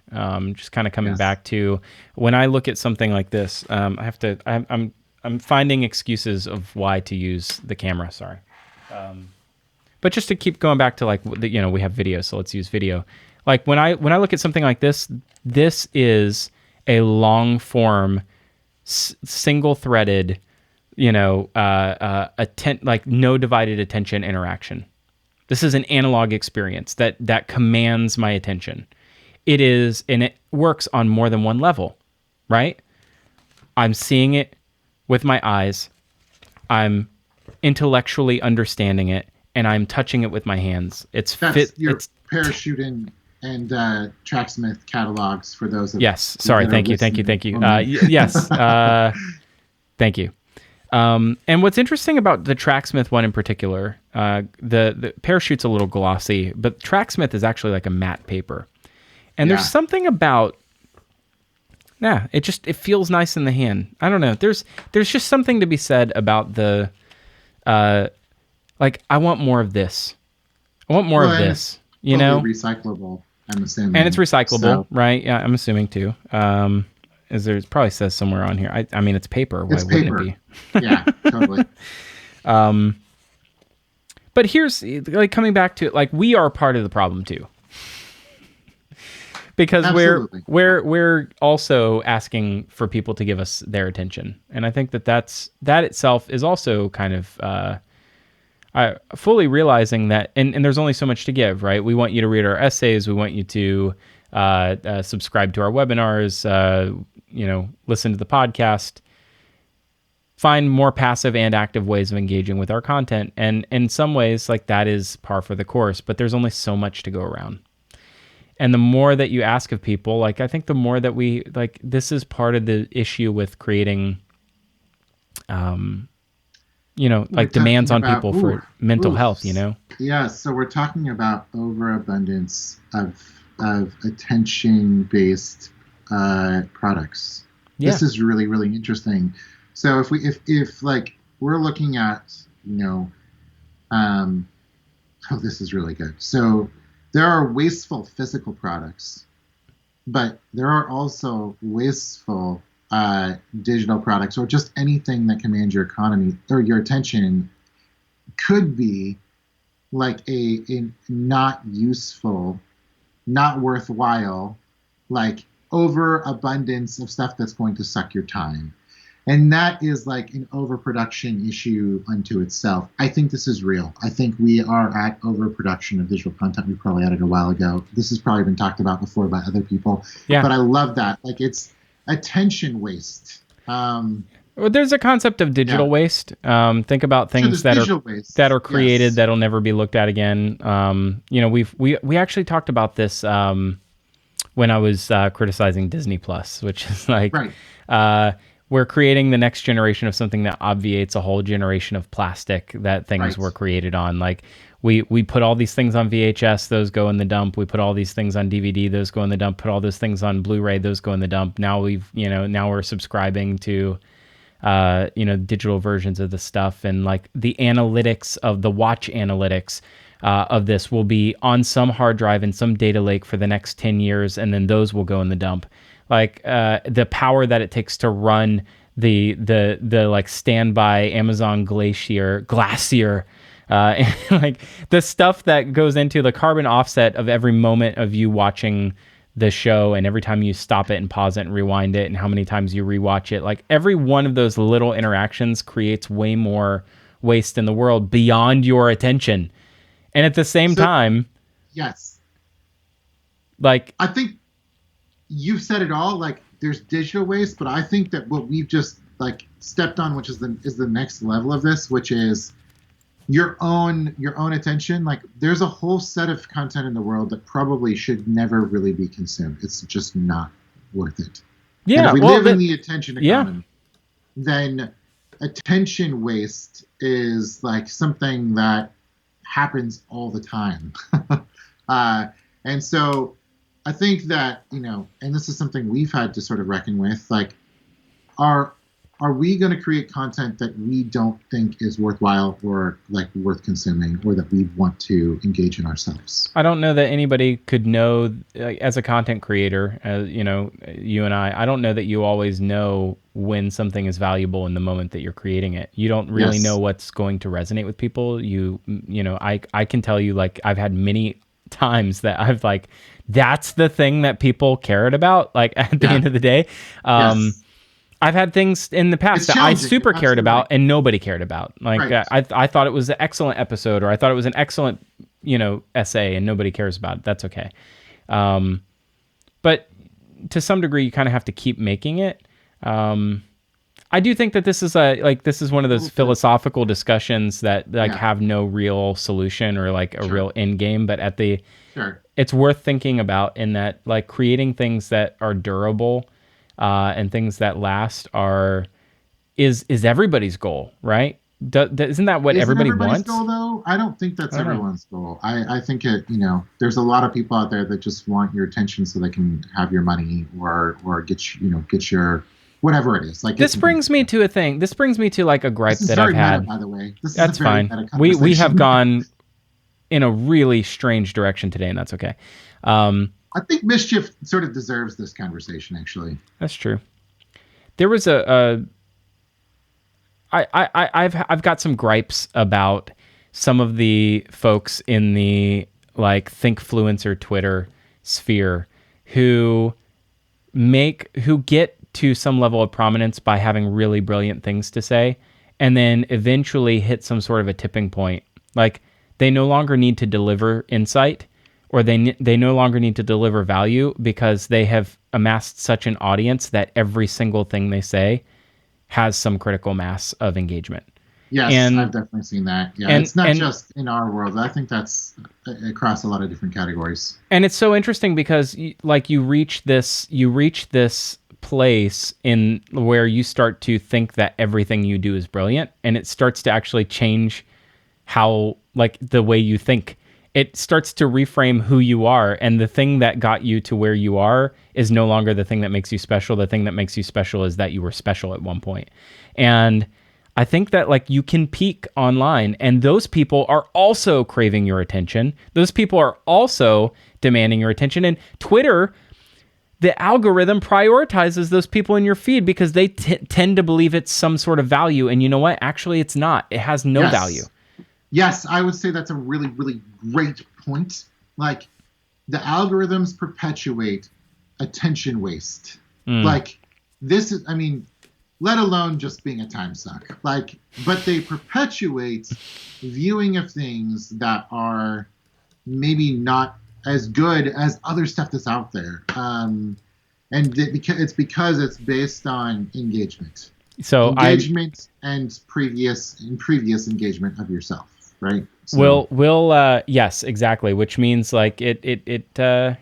Just kind of coming back to when I look at something like this, I'm finding excuses of why to use the camera. Sorry. But just to keep going back to like, we have video, so let's use video. Like when I look at something like this, this is a long form, single threaded, like no divided attention interaction. This is an analog experience that commands my attention. It is, and it works on more than one level, right? I'm seeing it with my eyes. I'm intellectually understanding it, and I'm touching it with my hands. It's Parachute and Tracksmith catalogs for those of yes. Sorry. Thank you. Yes. Thank you. And what's interesting about the Tracksmith one in particular, the Parachute's a little glossy, but Tracksmith is actually like a matte paper. And there's something about, it feels nice in the hand. I don't know. There's just something to be said about the, like, I want more of this. I want more of this, recyclable, I'm assuming. And it's recyclable, right? Yeah, I'm assuming too. It probably says somewhere on here. I mean, it's paper. Why wouldn't it be? Yeah, totally. But here's, like, coming back to it, like, we are part of the problem too. Because we're also asking for people to give us their attention. And I think that itself is also kind of fully realizing that, and there's only so much to give, right? We want you to read our essays. We want you to subscribe to our webinars, listen to the podcast, find more passive and active ways of engaging with our content. And in some ways, like, that is par for the course, but there's only so much to go around. And the more that you ask of people, like, I think the more that we, like, this is part of the issue with creating, like, demands on people for mental health, Yeah, so we're talking about overabundance of attention-based products. Yeah. This is really, really interesting. So if like we're looking at, this is really good. So there are wasteful physical products, but there are also wasteful digital products, or just anything that commands your economy or your attention could be like a not useful, not worthwhile, like overabundance of stuff that's going to suck your time. And that is like an overproduction issue unto itself. I think this is real. I think we are at overproduction of visual content. We probably had it a while ago. This has probably been talked about before by other people. Yeah. But I love that. Like, it's attention waste. Well, there's a concept of digital waste. Think about things that are created that'll never be looked at again. We actually talked about this when I was criticizing Disney Plus, which is like, we're creating the next generation of something that obviates a whole generation of plastic that things were created on. Like, we put all these things on VHS, those go in the dump. We put all these things on DVD, those go in the dump. Put all those things on Blu-ray, those go in the dump. Now we're subscribing to digital versions of the stuff, and like the analytics of the watch analytics of this will be on some hard drive in some data lake for the next 10 years, and then those will go in the dump. Like the power that it takes to run the like standby Amazon Glacier, like the stuff that goes into the carbon offset of every moment of you watching the show, and every time you stop it and pause it and rewind it, and how many times you rewatch it, like every one of those little interactions creates way more waste in the world beyond your attention. And at the same time, yes, like, I think you've said it all. Like, there's digital waste, but I think that what we've just like stepped on, which is the next level of this, which is your own attention. Like, there's a whole set of content in the world that probably should never really be consumed. It's just not worth it. yeah, and if we well, live in the attention economy, yeah, then attention waste is like something that happens all the time. And so I think that, and this is something we've had to sort of reckon with, like, are we going to create content that we don't think is worthwhile or like worth consuming, or that we want to engage in ourselves? I don't know that anybody could know, as a content creator, you and I don't know that you always know when something is valuable in the moment that you're creating it. You don't really know what's going to resonate with people. I can tell you, like, I've had many times that I've like, that's the thing that people cared about, like, at the end of the day. I've had things in the past that I super cared about and nobody cared about. Like, I thought it was an excellent episode, or I thought it was an excellent, essay, and nobody cares about it. That's okay. But to some degree, you kind of have to keep making it. I do think that this is one of those philosophical discussions that have no real solution or like a real end game, but it's worth thinking about, in that, like, creating things that are durable and things that last is everybody's goal, right? Isn't that what everybody wants? Goal, though? I don't think that's everyone's goal. I think there's a lot of people out there that just want your attention so they can have your money or get your whatever it is. Like, this brings me to a thing. This brings me to like a gripe that I've had. By the way, that's fine. We have gone in a really strange direction today, and that's okay. I think MSCHF sort of deserves this conversation, actually. That's true. There was I've got some gripes about some of the folks in the like Thinkfluencer Twitter sphere who get to some level of prominence by having really brilliant things to say, and then eventually hit some sort of a tipping point. Like, they no longer need to deliver insight, or they no longer need to deliver value, because they have amassed such an audience that every single thing they say has some critical mass of engagement. Yes, I've definitely seen that. Yeah, and it's not just in our world. I think that's across a lot of different categories. And it's so interesting because, like, you reach this place in where you start to think that everything you do is brilliant, and it starts to actually change how, like, the way you think. It starts to reframe who you are, and the thing that got you to where you are is no longer the thing that makes you special. The thing that makes you special is that you were special at one point. And I think that, like, you can peak online, and those people are also craving your attention. Those people are also demanding your attention. And Twitter, the algorithm prioritizes those people in your feed because they tend to believe it's some sort of value. And you know what? Actually, it's not. It has no value. Yes, I would say that's a really, really great point. Like, the algorithms perpetuate attention waste. Like, this is, I mean, let alone just being a time suck. Like, but they perpetuate viewing of things that are maybe not as good as other stuff that's out there. And it's because it's based on engagement. So engagement and previous engagement of yourself. Right. So, we'll yes, exactly. Which means, like, that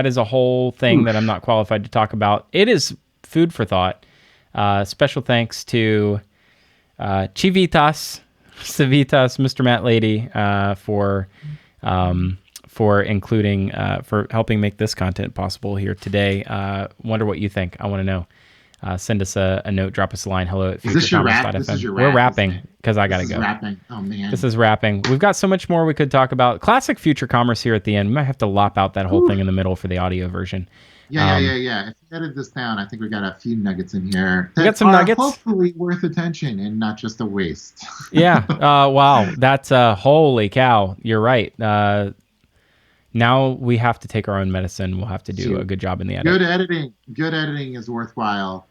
is a whole thing that I'm not qualified to talk about. It is food for thought. Special thanks to Civitas, Mr. Matt Lady, for including, for helping make this content possible here today. Wonder what you think. I want to know. Send us a note, drop us a line. Hello at futurecomics.fm. We're rapping because I gotta go. Rapping. Oh man. This is rapping. We've got so much more we could talk about. Classic Future Commerce here at the end. We might have to lop out that whole thing in the middle for the audio version. Yeah. If you edit this down, I think we got a few nuggets in here. We got some nuggets. Hopefully worth attention and not just a waste. Yeah. Wow. That's holy cow. You're right. Now we have to take our own medicine. We'll have to do a good job in the edit. Good editing is worthwhile.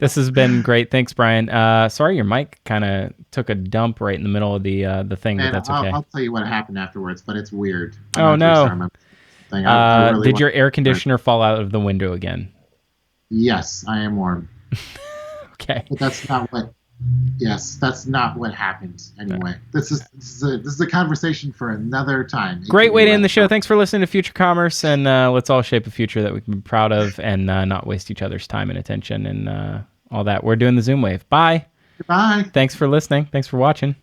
This has been great. Thanks, Brian. Sorry, your mic kind of took a dump right in the middle of the thing, but that's okay. I'll tell you what happened afterwards, but it's weird. Oh no! Did your air want conditioner fall out of the window again? Yes, I am warm. Okay. But that's not what. Yes, that's not what happened. Anyway, this is a conversation for another time. Great way to end the show. Thanks for listening to Future Commerce, and let's all shape a future that we can be proud of and not waste each other's time and attention and all that. We're doing the Zoom wave. Bye. Goodbye. Thanks for listening. Thanks for watching.